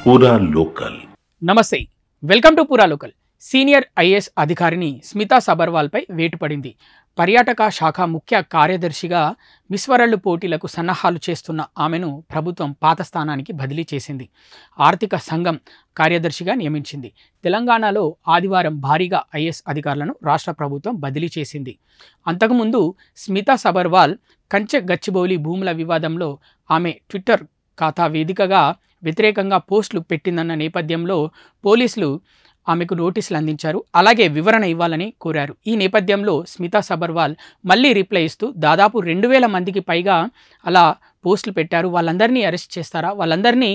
పూరా లోకల్. నమస్తే, welcome to పూరా లోకల్. సీనియర్ ఐఏఎస్ అధికారిని స్మితా సబర్వాల్పై వేటు పడింది. పర్యాటక శాఖ ముఖ్య కార్యదర్శిగా మిస్ వరల్డ్ పోటీలకు సన్నాహాలు చేస్తున్న ఆమెను ప్రభుత్వం పాత స్థానానికి బదిలీ చేసింది. ఆర్థిక సంఘం కార్యదర్శిగా నియమించింది. తెలంగాణలో ఆదివారం భారీగా ఐఏఎస్ అధికారులను రాష్ట్ర ప్రభుత్వం బదిలీ చేసింది. అంతకుముందు స్మితా సబర్వాల్ కంచె గచ్చిబౌలి భూముల వివాదంలో ఆమె ట్విట్టర్ ఖాతా వేదికగా వ్యతిరేకంగా పోస్టులు పెట్టిందన్న నేపథ్యంలో పోలీసులు ఆమెకు నోటీసులు అందించారు. అలాగే వివరణ ఇవ్వాలని కోరారు. ఈ నేపథ్యంలో స్మితా సబర్వాల్ మళ్ళీ రిప్లై ఇస్తూ దాదాపు 2000 మందికి పైగా అలా పోస్టులు పెట్టారు, వాళ్ళందరినీ అరెస్ట్ చేస్తారా, వాళ్ళందరినీ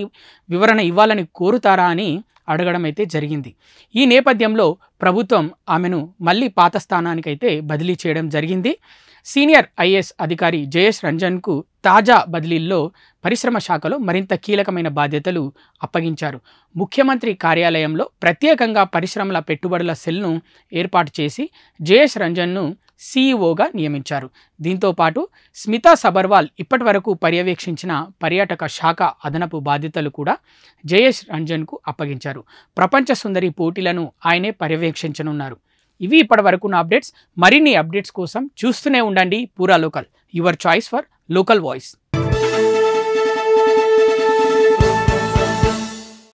వివరణ ఇవ్వాలని కోరుతారా అని అడగడం అయితే జరిగింది. ఈ నేపథ్యంలో ప్రభుత్వం ఆమెను మళ్ళీ పాత స్థానానికైతే బదిలీ చేయడం జరిగింది. సీనియర్ ఐఏఎస్ అధికారి జయేష్ రంజన్కు తాజా బదిలీల్లో పరిశ్రమ శాఖలో మరింత కీలకమైన బాధ్యతలు అప్పగించారు. ముఖ్యమంత్రి కార్యాలయంలో ప్రత్యేకంగా పరిశ్రమల పెట్టుబడుల సెల్ను ఏర్పాటు చేసి జయేష్ రంజన్ను సీఈఓగా నియమించారు. దీంతో పాటు స్మితా సబర్వాల్ ఇప్పటి వరకు పర్యవేక్షించిన పర్యాటక శాఖ అదనపు బాధ్యతలు కూడా జయేష్ రంజన్కు అప్పగించారు. ప్రపంచ సుందరి పోటీలను ఆయనే పర్యవేక్షించనున్నారు. ఇవి ఇప్పటి వరకు ఉన్న అప్డేట్స్. మరిన్ని అప్డేట్స్ కోసం చూస్తూనే ఉండండి పూరా local, your choice for local voice.